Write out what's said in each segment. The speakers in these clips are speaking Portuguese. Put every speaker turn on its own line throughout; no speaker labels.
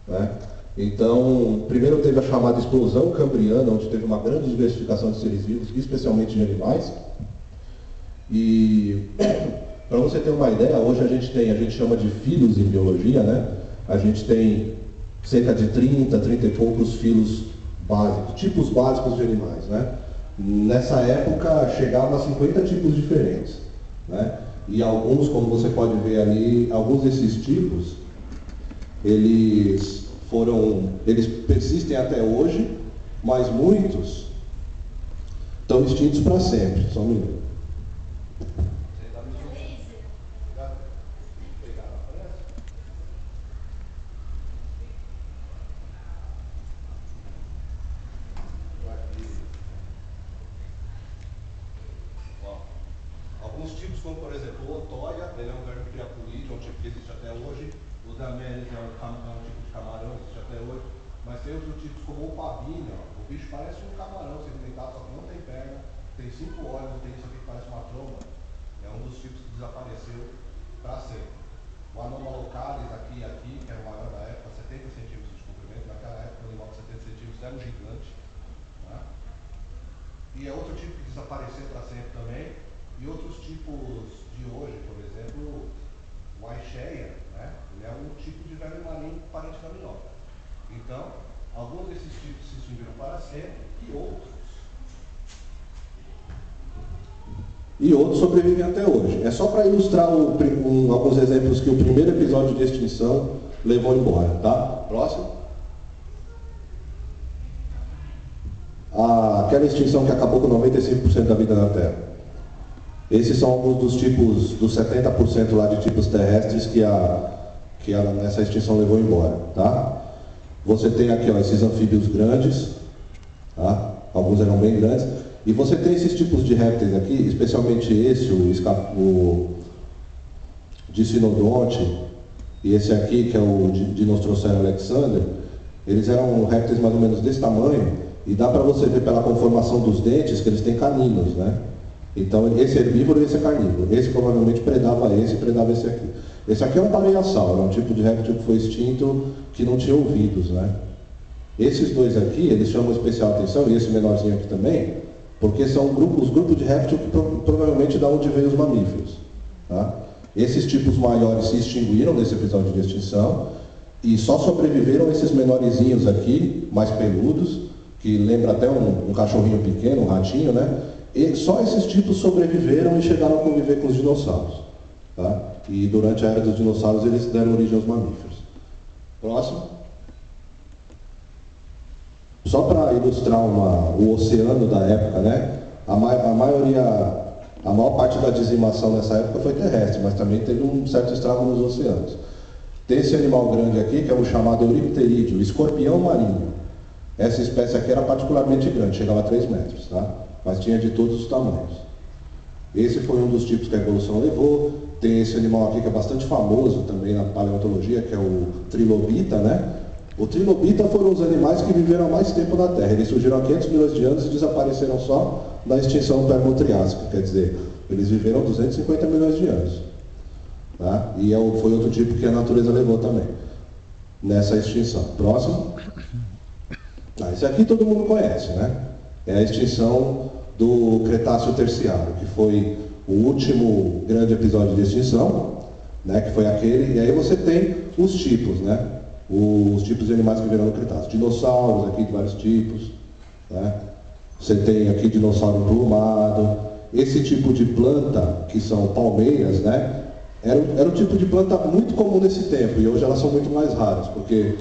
né? Então, primeiro teve a chamada explosão cambriana, onde teve uma grande diversificação de seres vivos, especialmente de animais. E para você ter uma ideia, hoje a gente chama de filos em biologia, né? A gente tem cerca de 30 e poucos filos básicos, tipos básicos de animais, né? Nessa época chegavam a 50 tipos diferentes, né? E alguns, como você pode ver ali, alguns desses tipos, eles persistem até hoje, mas muitos estão extintos para sempre. Só um minuto. Alguns tipos, como por exemplo o otoia, ele é um verme criaculídeo, é um tipo que existe até hoje. O damelis é um tipo de camarão, existe até hoje. Mas tem outros tipos como o pabinho, o bicho parece um camarão sedimentado, só que não tem perna, tem 5 olhos, tem isso aqui que parece uma tromba. É um dos tipos que desapareceu para sempre. O Anomalocaris aqui, que era o maior da época, 70 centímetros de comprimento. Naquela época o animal de 70 centímetros era um gigante. Né? E é outro tipo que desapareceu para sempre também. E outros tipos de hoje, por exemplo, o Aicheia, né? Ele é um tipo de verme marinho parente da minhoca. Então, alguns desses tipos se extinguiram para sempre e outros sobrevivem até hoje. É só para ilustrar alguns exemplos que o primeiro episódio de extinção levou embora, tá? Próximo. Aquela extinção que acabou com 95% da vida na Terra. Esses são alguns dos tipos, dos 70% lá de tipos terrestres que essa extinção levou embora, tá? Você tem aqui, ó, esses anfíbios grandes, tá? Alguns eram bem grandes. E você tem esses tipos de répteis aqui, especialmente esse, o Dicinodonte, e esse aqui, que é o Dinostrocera alexander. Eles eram répteis mais ou menos desse tamanho, e dá para você ver pela conformação dos dentes que eles têm caninos, né? Então, esse é herbívoro e esse é carnívoro. Esse provavelmente predava esse e predava esse aqui. Esse aqui é um pareiasauro, é um tipo de réptil que foi extinto que não tinha ouvidos, né? Esses dois aqui, eles chamam especial atenção, e esse menorzinho aqui também, porque são os grupos de réptil que provavelmente da onde veio os mamíferos. Tá? Esses tipos maiores se extinguiram nesse episódio de extinção, e só sobreviveram esses menorzinhos aqui, mais peludos, que lembra até um cachorrinho pequeno, um ratinho, né? E só esses tipos sobreviveram e chegaram a conviver com os dinossauros. Tá? E durante a era dos dinossauros eles deram origem aos mamíferos. Próximo. Só para ilustrar o oceano da época, né? A maior parte da dizimação nessa época foi terrestre, mas também teve um certo estrago nos oceanos. Tem esse animal grande aqui, que é o chamado euripterídeo, escorpião marinho. Essa espécie aqui era particularmente grande, chegava a 3 metros, tá? Mas tinha de todos os tamanhos. Esse foi um dos tipos que a evolução levou. Tem esse animal aqui que é bastante famoso também na paleontologia, que é o trilobita, né? O trilobita foram os animais que viveram mais tempo na Terra. Eles surgiram há 500 milhões de anos e desapareceram só na extinção permo-triásica, quer dizer, eles viveram 250 milhões de anos. Tá? E foi outro tipo que a natureza levou também, nessa extinção. Próximo. Esse aqui todo mundo conhece, né? É a extinção do Cretáceo Terciário, que foi o último grande episódio de extinção, né? Que foi aquele, e aí você tem os tipos, né? Os tipos de animais que viveram no Cretáceo. Dinossauros aqui de vários tipos, né? Você tem aqui dinossauro emplumado. Esse tipo de planta, que são palmeiras, né? Era um tipo de planta muito comum nesse tempo, e hoje elas são muito mais raras, porque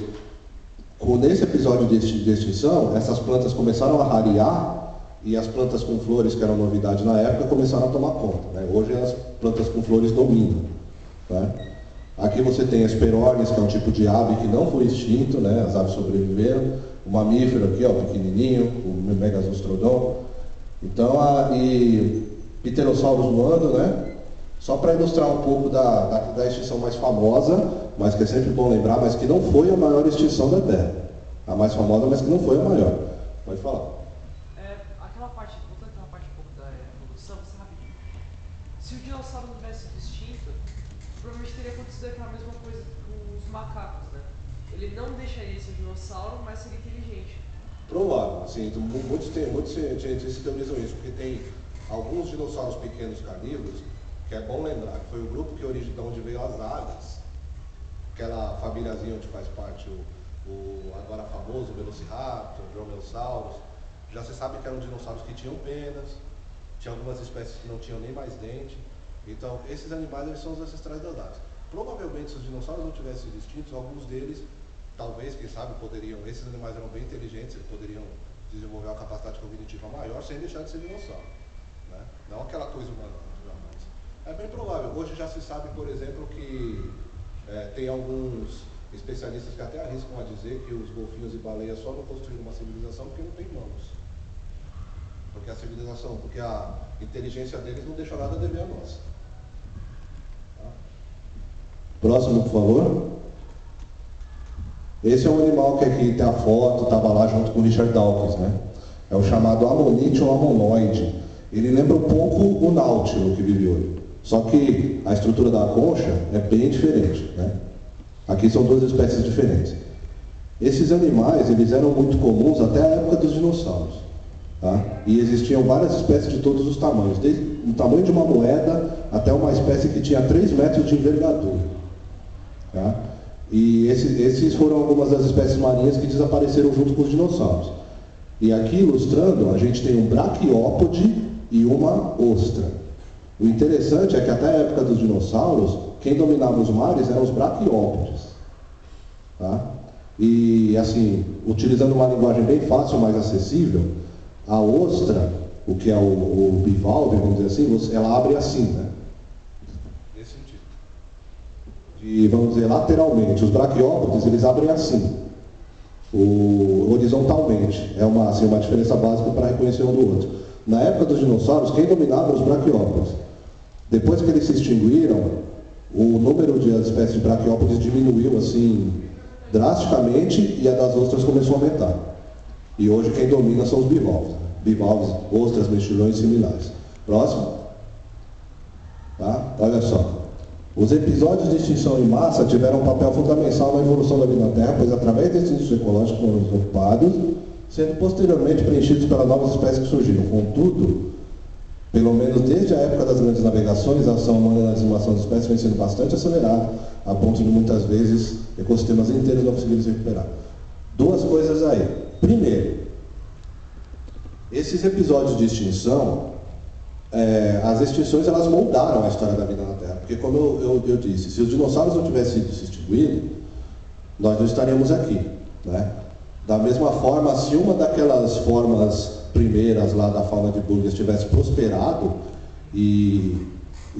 nesse episódio de extinção, essas plantas começaram a rarear, e as plantas com flores, que eram novidade na época, começaram a tomar conta, né? Hoje as plantas com flores dominam, né? Aqui você tem as Esperornis, que é um tipo de ave que não foi extinto, né? As aves sobreviveram. O mamífero aqui, ó, pequenininho, o Megazostrodon. Então, e pterossauros voando, né? Só para ilustrar um pouco da extinção mais famosa, mas que é sempre bom lembrar, mas que não foi a maior extinção da Terra. A mais famosa, mas que não foi a maior. Pode falar.
Aquela parte, voltando àquela parte um pouco da evolução, você rapidinho. Se o dinossauro não tivesse sido extinto, provavelmente teria acontecido aquela mesma coisa com os macacos, né? ele não deixaria ser dinossauro, mas seria inteligente.
Provável, assim, muitos cientistas teorizam isso, porque tem alguns dinossauros pequenos carnívoros, que é bom lembrar, que foi o grupo que de onde veio as águias, aquela famíliazinha onde faz parte o agora famoso Velociraptor, Dromaeosaurus. Já se sabe que eram dinossauros que tinham penas, tinha algumas espécies que não tinham nem mais dente. Então, esses animais eles são os ancestrais das águias. Provavelmente, se os dinossauros não tivessem sido extintos, alguns deles, talvez, quem sabe, esses animais eram bem inteligentes, eles poderiam desenvolver uma capacidade cognitiva maior sem deixar de ser dinossauro, né? Não aquela coisa humana, jamais. É bem provável. Hoje já se sabe, por exemplo, que tem alguns especialistas que até arriscam a dizer que os golfinhos e baleias só não construíram uma civilização porque não tem mãos. Porque a inteligência deles não deixa nada a dever a nós. Tá? Próximo, por favor. Esse é um animal que aqui tem a foto, estava lá junto com o Richard Dawkins, né? É o chamado Ammonite ou Ammonoide. Ele lembra um pouco o Náutilo que vive hoje. Só que a estrutura da concha é bem diferente, né? Aqui são duas espécies diferentes. Esses animais, eles eram muito comuns até a época dos dinossauros. Tá? E existiam várias espécies de todos os tamanhos, desde o tamanho de uma moeda até uma espécie que tinha 3 metros de envergadura. Tá? E esses foram algumas das espécies marinhas que desapareceram junto com os dinossauros. E aqui, ilustrando, a gente tem um braquiópode e uma ostra. O interessante é que até a época dos dinossauros, quem dominava os mares eram os braquiópodes. Tá? E, assim, utilizando uma linguagem bem fácil, mais acessível, a ostra, o que é o bivalve, vamos dizer assim, ela abre assim, né? Nesse sentido. E, vamos dizer, lateralmente. Os braquiópodes, eles abrem assim, horizontalmente. É uma diferença básica para reconhecer um do outro. Na época dos dinossauros, quem dominava eram os braquiópodes. Depois que eles se extinguiram, o número de espécies de braquiópodes diminuiu, assim, drasticamente, e a das ostras começou a aumentar. E hoje quem domina são os bivalves. Bivalves, ostras, mexilhões similares. Próximo. Tá? Olha só. Os episódios de extinção em massa tiveram um papel fundamental na evolução da vida na Terra, pois através desses nichos ecológicos foram ocupados, sendo posteriormente preenchidos pelas novas espécies que surgiram. Contudo, pelo menos desde a época das grandes navegações, a ação humana na dizimação de espécies vem sendo bastante acelerada, a ponto de muitas vezes ecossistemas inteiros não conseguirem se recuperar. Duas coisas aí. Primeiro, esses episódios de extinção, as extinções elas moldaram a história da vida na Terra. Porque, como eu disse, se os dinossauros não tivessem sido extinguidos, nós não estaríamos aqui, né? Da mesma forma, se uma daquelas formas primeiras lá da fauna de Burgess tivesse prosperado e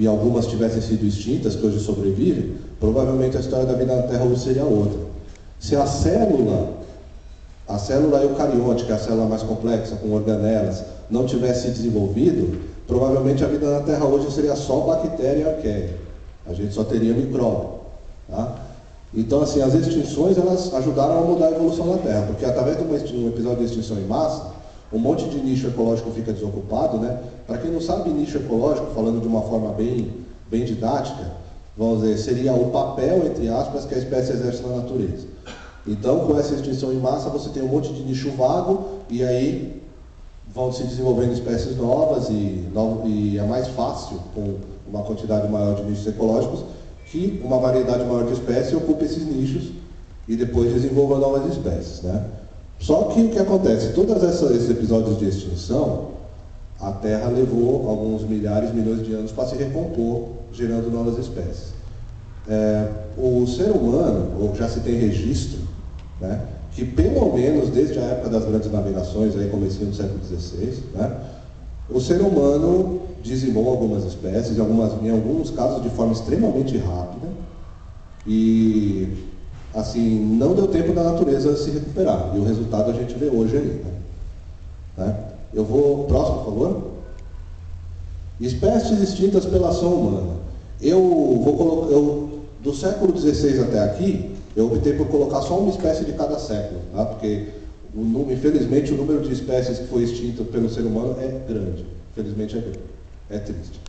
algumas tivessem sido extintas, que hoje sobrevivem, provavelmente a história da vida na Terra hoje seria outra. Se a célula eucarionte, que é a célula mais complexa, com organelas, não tivesse se desenvolvido, provavelmente a vida na Terra hoje seria só bactéria arqueia. A gente só teria micróbio. Tá? Então, assim, as extinções elas ajudaram a mudar a evolução da Terra, porque através de um episódio de extinção em massa, um monte de nicho ecológico fica desocupado, né? Para quem não sabe, nicho ecológico, falando de uma forma bem didática, vamos dizer, seria o papel, entre aspas, que a espécie exerce na natureza. Então, com essa extinção em massa, você tem um monte de nicho vago, e aí vão se desenvolvendo espécies novas, e é mais fácil, com uma quantidade maior de nichos ecológicos, que uma variedade maior de espécies ocupe esses nichos e depois desenvolva novas espécies, né? Só que o que acontece? Todos esses episódios de extinção, a Terra levou alguns milhares, milhões de anos para se recompor, gerando novas espécies. O ser humano, ou já se tem registro, né, que pelo menos desde a época das grandes navegações, aí comecinho do século XVI, né, o ser humano dizimou algumas espécies, em alguns casos de forma extremamente rápida, e assim, não deu tempo da natureza se recuperar, e o resultado a gente vê hoje aí. Né? Próximo, por favor. Espécies extintas pela ação humana. Do século XVI até aqui, eu optei por colocar só uma espécie de cada século, tá? Porque, infelizmente, o número de espécies que foi extinta pelo ser humano é grande. Infelizmente é grande. É triste.